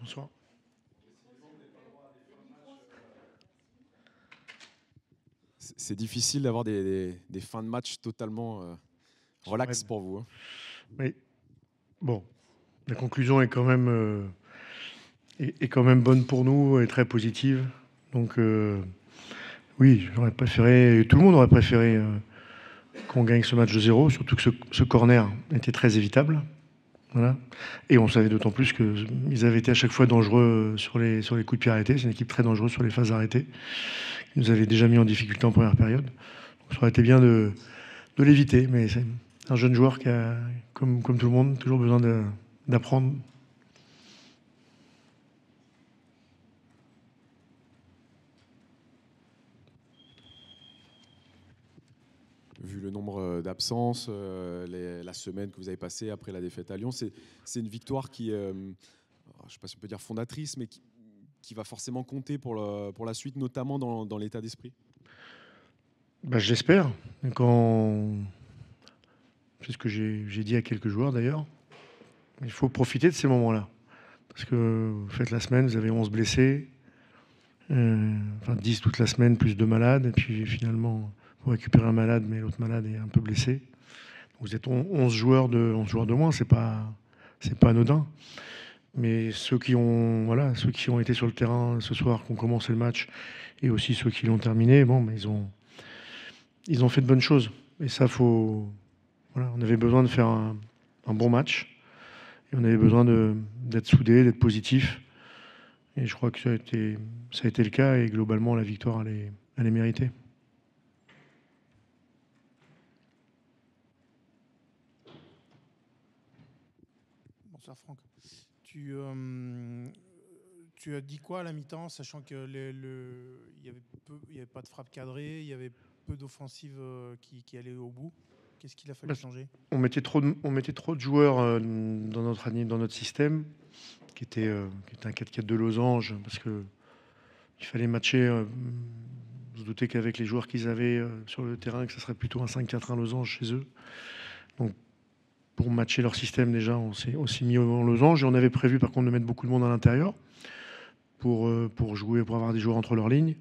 Bonsoir. C'est difficile d'avoir des fins de match totalement relax pour vous. Hein. Oui. Bon, la conclusion est quand même, est quand même bonne pour nous et très positive. Donc, oui, j'aurais préféré, tout le monde aurait préféré qu'on gagne ce match de 0, surtout que ce corner était très évitable. Voilà. Et on savait d'autant plus qu'ils avaient été à chaque fois dangereux sur les coups de pied arrêtés. C'est une équipe très dangereuse sur les phases arrêtées. Ils nous avaient déjà mis en difficulté en première période. Donc, ça aurait été bien de l'éviter, mais c'est un jeune joueur qui a, comme tout le monde, toujours besoin d'apprendre. Vu le nombre d'absences, la semaine que vous avez passée après la défaite à Lyon, c'est une victoire qui, je ne sais pas si on peut dire fondatrice, mais qui va forcément compter pour la suite, notamment dans l'état d'esprit. Bah, j'espère. C'est ce que j'ai dit à quelques joueurs d'ailleurs. Il faut profiter de ces moments-là. Parce que vous faites la semaine, vous avez 11 blessés, enfin 10 toute la semaine, plus 2 malades. Et puis finalement, vous récupérez un malade, mais l'autre malade est un peu blessé. Vous êtes 11 joueurs de moins, c'est pas anodin. Mais ceux qui ont été sur le terrain ce soir, qui ont commencé le match, et aussi ceux qui l'ont terminé, bon, mais ils ont fait de bonnes choses. Et ça, on avait besoin de faire un bon match. Et on avait besoin d'être soudés, d'être positifs. Et je crois que ça a été le cas. Et globalement, la victoire, elle est méritée. Bonsoir Franck. Tu as dit quoi à la mi-temps, sachant qu'il n'y avait pas de frappe cadrée, il y avait peu d'offensives qui allaient au bout. Qu'est-ce qu'il a fallu changer ? On mettait trop de joueurs dans notre système, qui était un 4-4 de losange, parce qu'il fallait matcher. Vous vous doutez qu'avec les joueurs qu'ils avaient sur le terrain, que ce serait plutôt un 5-4-1 losange chez eux. Donc, pour matcher leur système, déjà, on s'est mis en losange. Et on avait prévu, par contre, de mettre beaucoup de monde à l'intérieur pour jouer, pour avoir des joueurs entre leurs lignes.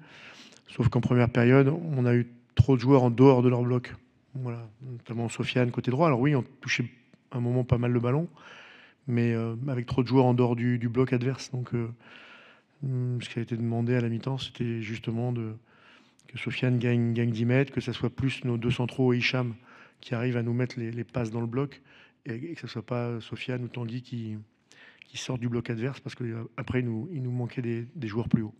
Sauf qu'en première période, on a eu trop de joueurs en dehors de leur bloc. Voilà, notamment Sofiane côté droit. Alors oui, on touchait à un moment pas mal le ballon, mais avec trop de joueurs en dehors du bloc adverse. Donc, ce qui a été demandé à la mi-temps, c'était justement que Sofiane gagne 10 mètres, que ce soit plus nos deux centraux et Hicham qui arrivent à nous mettre les passes dans le bloc, et que ce ne soit pas Sofiane ou Tanguy qui sortent du bloc adverse, parce qu'après, il nous manquait des joueurs plus hauts.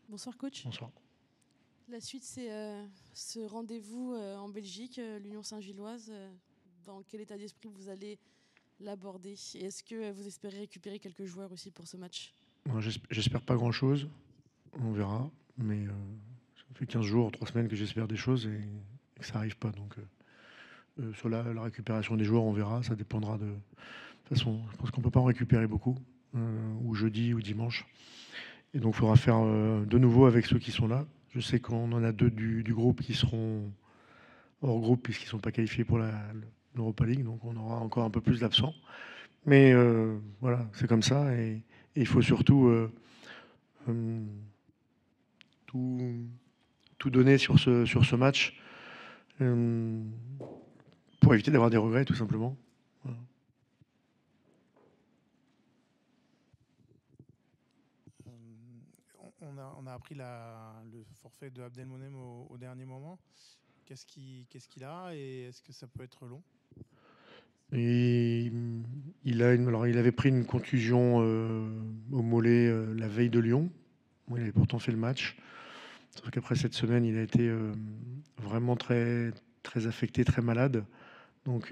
Bonsoir coach. Bonsoir. La suite, c'est ce rendez-vous en Belgique, l'Union Saint-Gilloise. Dans quel état d'esprit vous allez l'aborder ? Et est-ce que vous espérez récupérer quelques joueurs aussi pour ce match ? J'espère pas grand-chose. On verra. Mais ça fait 15 jours, 3 semaines que j'espère des choses et que ça n'arrive pas. Donc, sur la récupération des joueurs, on verra. Ça dépendra de... De toute façon, je pense qu'on ne peut pas en récupérer beaucoup, ou jeudi ou dimanche. Et donc, il faudra faire de nouveau avec ceux qui sont là. Je sais qu'on en a 2 du groupe qui seront hors groupe puisqu'ils ne sont pas qualifiés pour l'Europa League. Donc, on aura encore un peu plus d'absents. Mais voilà, c'est comme ça. Et il faut surtout tout donner sur ce match pour éviter d'avoir des regrets, tout simplement. Voilà. On a appris le forfait de Abdelmonem au dernier moment. Qu'est-ce qu'il a et est-ce que ça peut être long ? Et il avait pris une contusion au mollet la veille de Lyon. Bon, il avait pourtant fait le match. Sauf qu'après cette semaine, il a été vraiment très, très affecté, très malade. Donc,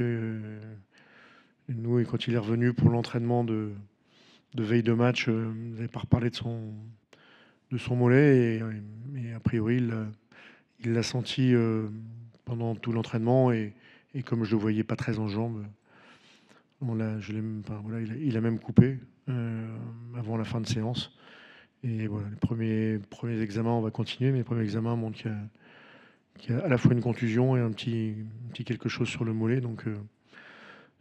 nous, et quand il est revenu pour l'entraînement de veille de match, il n'avait pas reparlé de son mollet. Et a priori, il l'a senti pendant tout l'entraînement. Et comme je ne le voyais pas très en jambes, il a même coupé avant la fin de séance. Et voilà, les premiers examens, on va continuer, mais les premiers examens montrent qu'il y a à la fois une contusion et un petit quelque chose sur le mollet. Donc,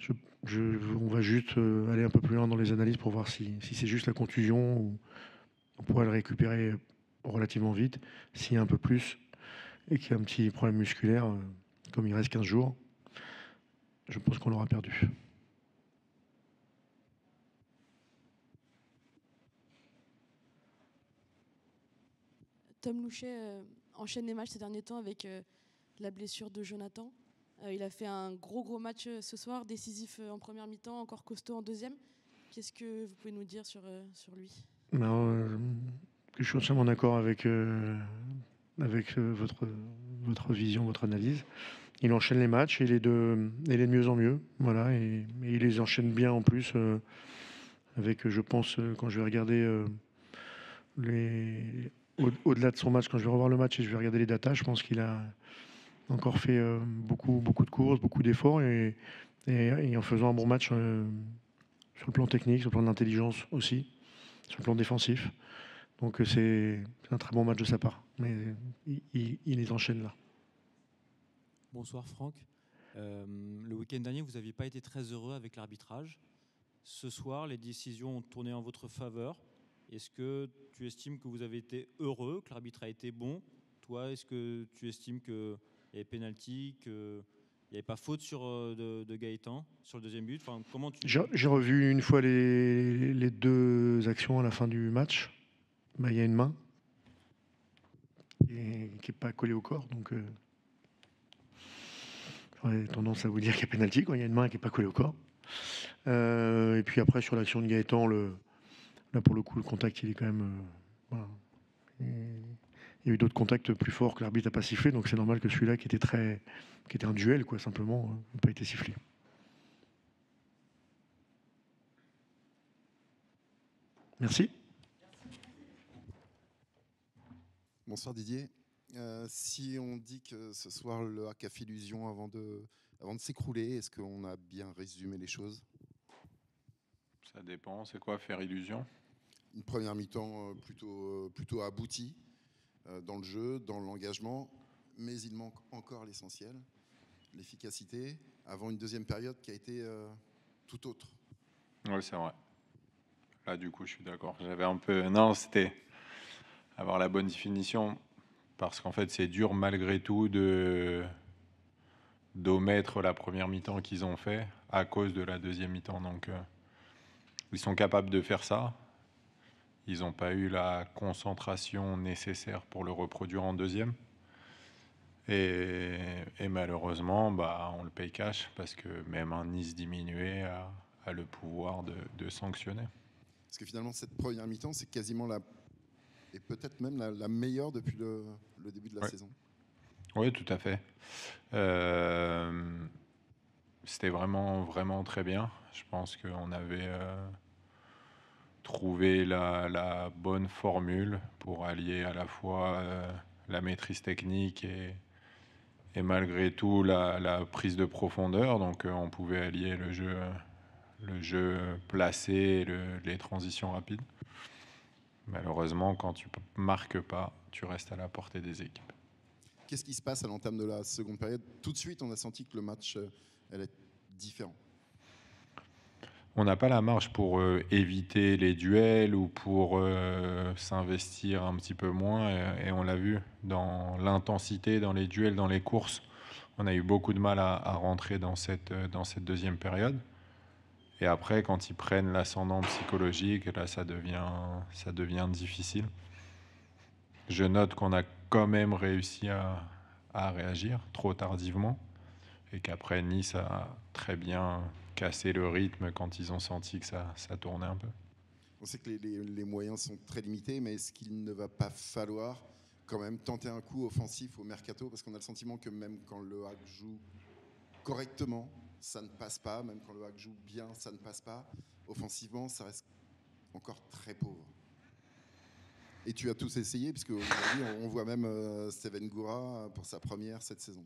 on va juste aller un peu plus loin dans les analyses pour voir si c'est juste la contusion ou on pourrait le récupérer relativement vite. S'il y a un peu plus et qu'il y a un petit problème musculaire, comme il reste 15 jours, je pense qu'on l'aura perdu. Tom Louchet enchaîne les matchs ces derniers temps avec la blessure de Jonathan. Il a fait un gros match ce soir, décisif en première mi-temps, encore costaud en deuxième. Qu'est-ce que vous pouvez nous dire sur lui? Je suis entièrement d'accord avec votre vision, votre analyse. Il enchaîne les matchs et il est de mieux en mieux. Voilà, et il les enchaîne bien en plus. Avec, je pense, quand je vais regarder au-delà de son match, quand je vais revoir le match et je vais regarder les datas, je pense qu'il a encore fait beaucoup de courses, beaucoup d'efforts et en faisant un bon match sur le plan technique, sur le plan de l'intelligence aussi, sur le plan défensif. Donc c'est un très bon match de sa part. Mais il les enchaîne là. Bonsoir Franck. Le week-end dernier, vous n'aviez pas été très heureux avec l'arbitrage. Ce soir, les décisions ont tourné en votre faveur. Est-ce que tu estimes que vous avez été heureux, que l'arbitre a été bon? Toi, est-ce que tu estimes qu'il y avait pénalty, qu'il n'y avait pas faute de Gaëtan sur le deuxième but? Enfin, comment tu... J'ai revu une fois les deux actions à la fin du match. Il y a une main qui n'est pas collée au corps. Donc j'aurais tendance à vous dire qu'il y a pénalty quand il y a une main qui n'est pas collée au corps. Et puis après, sur l'action de Gaëtan, là pour le coup, le contact, il est quand même... voilà. Il y a eu d'autres contacts plus forts que l'arbitre n'a pas sifflé, donc c'est normal que celui-là, qui était un duel, quoi, simplement, n'a pas été sifflé. Merci. Bonsoir Didier. Si on dit que ce soir le HAC a fait illusion avant de s'écrouler, est-ce qu'on a bien résumé les choses? Ça dépend, c'est quoi faire illusion? Une première mi-temps plutôt aboutie dans le jeu, dans l'engagement, mais il manque encore l'essentiel, l'efficacité, avant une deuxième période qui a été tout autre. Oui, c'est vrai. Là, du coup, je suis d'accord. J'avais un peu... Non, c'était avoir la bonne définition, parce qu'en fait, c'est dur malgré tout d'omettre la première mi-temps qu'ils ont fait à cause de la deuxième mi-temps. Donc, ils sont capables de faire ça. Ils n'ont pas eu la concentration nécessaire pour le reproduire en deuxième. Et malheureusement, on le paye cash parce que même un Nice diminué a le pouvoir de sanctionner. Parce que finalement, cette première mi-temps, c'est quasiment et peut-être même la meilleure depuis le début de la saison. Oui, tout à fait. C'était vraiment très bien. Je pense qu'on avait trouvé la bonne formule pour allier à la fois la maîtrise technique et malgré tout la prise de profondeur. Donc on pouvait allier le jeu placé et les transitions rapides. Malheureusement, quand tu ne marques pas, tu restes à la portée des équipes. Qu'est-ce qui se passe à l'entame de la seconde période? Tout de suite, on a senti que le match allait être différent. On n'a pas la marge pour éviter les duels ou pour s'investir un petit peu moins. Et on l'a vu dans l'intensité, dans les duels, dans les courses. On a eu beaucoup de mal à rentrer dans cette deuxième période. Et après, quand ils prennent l'ascendant psychologique, là, ça devient difficile. Je note qu'on a quand même réussi à réagir trop tardivement et qu'après, Nice a très bien cassé le rythme quand ils ont senti que ça tournait un peu. On sait que les moyens sont très limités, mais est-ce qu'il ne va pas falloir quand même tenter un coup offensif au mercato? Parce qu'on a le sentiment que même quand le HAC joue correctement, ça ne passe pas. Même quand le HAC joue bien, ça ne passe pas. Offensivement, ça reste encore très pauvre. Et tu as tous essayé, puisque aujourd'hui, on voit même Steven Goura pour sa première cette saison.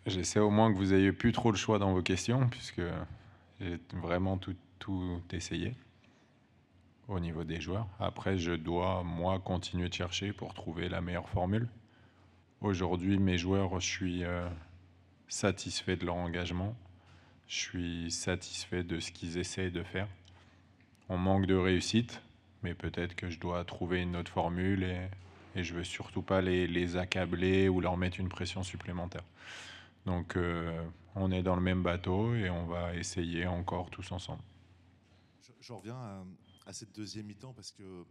J'essaie au moins que vous ayez plus trop le choix dans vos questions, puisque j'ai vraiment tout tout essayer au niveau des joueurs. Après, je dois, moi, continuer de chercher pour trouver la meilleure formule. Aujourd'hui, mes joueurs, je suis satisfait de leur engagement. Je suis satisfait de ce qu'ils essayent de faire. On manque de réussite, mais peut-être que je dois trouver une autre formule et je veux surtout pas les accabler ou leur mettre une pression supplémentaire. Donc on est dans le même bateau et on va essayer encore tous ensemble. Je reviens à cette deuxième mi-temps parce que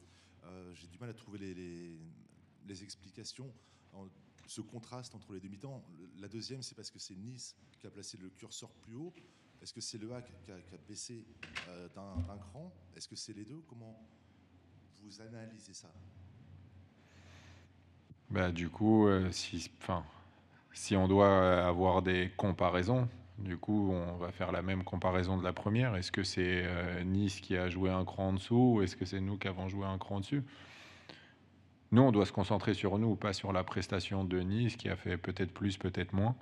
j'ai du mal à trouver les explications. Ce contraste entre les deux mi-temps. La deuxième, c'est parce que c'est Nice qui a placé le curseur plus haut. Est-ce que c'est Le Hack qui a baissé d'un cran? Est-ce que c'est les deux? Comment vous analysez ça? Bah, du coup, si on doit avoir des comparaisons, du coup, on va faire la même comparaison de la première. Est-ce que c'est Nice qui a joué un cran en dessous ou est-ce que c'est nous qui avons joué un cran dessus? Nous, on doit se concentrer sur nous, pas sur la prestation de Nice qui a fait peut-être plus, peut-être moins.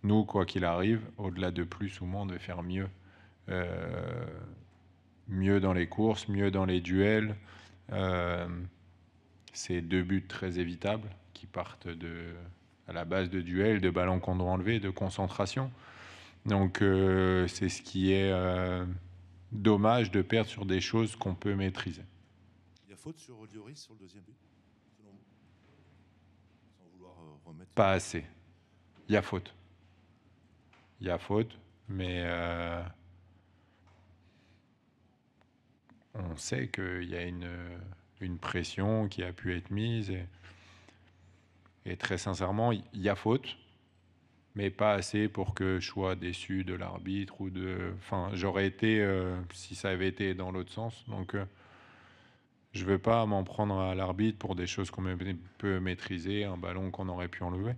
Nous, quoi qu'il arrive, au-delà de plus ou moins, on devait faire mieux. Mieux dans les courses, mieux dans les duels. C'est 2 buts très évitables qui partent à la base de duels, de ballons qu'on doit enlever, de concentration. Donc c'est ce qui est dommage de perdre sur des choses qu'on peut maîtriser. Il y a faute sur Lloris sur le deuxième but, selon vous? Sans vouloir remettre... Pas assez. Il y a faute. Il y a faute, mais on sait qu'il y a une pression qui a pu être mise. Et très sincèrement, il y a faute, mais pas assez pour que je sois déçu de l'arbitre. Enfin, j'aurais été si ça avait été dans l'autre sens. Donc, je ne veux pas m'en prendre à l'arbitre pour des choses qu'on peut maîtriser, un ballon qu'on aurait pu enlever.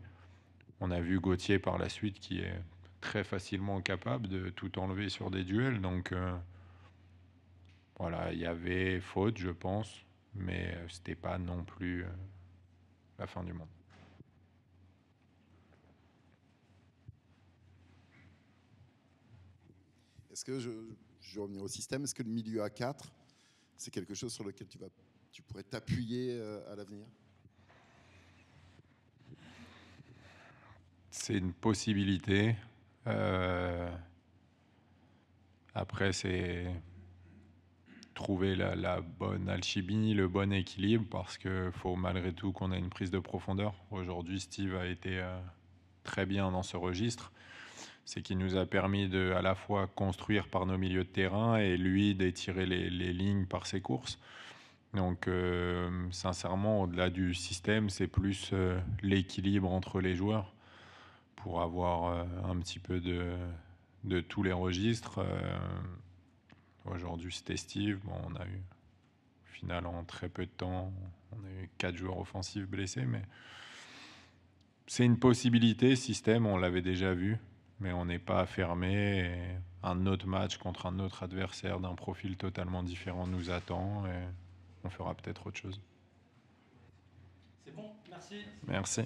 On a vu Gauthier par la suite qui est très facilement capable de tout enlever sur des duels. Donc, voilà, il y avait faute, je pense, mais ce n'était pas non plus la fin du monde. Est-ce que, je vais revenir au système, est-ce que le milieu à 4, c'est quelque chose sur lequel tu pourrais t'appuyer à l'avenir? C'est une possibilité. Après, c'est trouver la bonne alchimie, le bon équilibre, parce qu'il faut malgré tout qu'on ait une prise de profondeur. Aujourd'hui, Steve a été très bien dans ce registre. C'est qu'il nous a permis de à la fois construire par nos milieux de terrain et lui d'étirer les lignes par ses courses. Donc sincèrement, au-delà du système, c'est plus l'équilibre entre les joueurs pour avoir un petit peu de tous les registres. Aujourd'hui, c'était Steve. Bon, on a eu, au final, en très peu de temps, on a eu 4 joueurs offensifs blessés, mais c'est une possibilité, système, on l'avait déjà vu. Mais on n'est pas fermé. Et un autre match contre un autre adversaire d'un profil totalement différent nous attend et on fera peut-être autre chose. C'est bon, merci. Merci.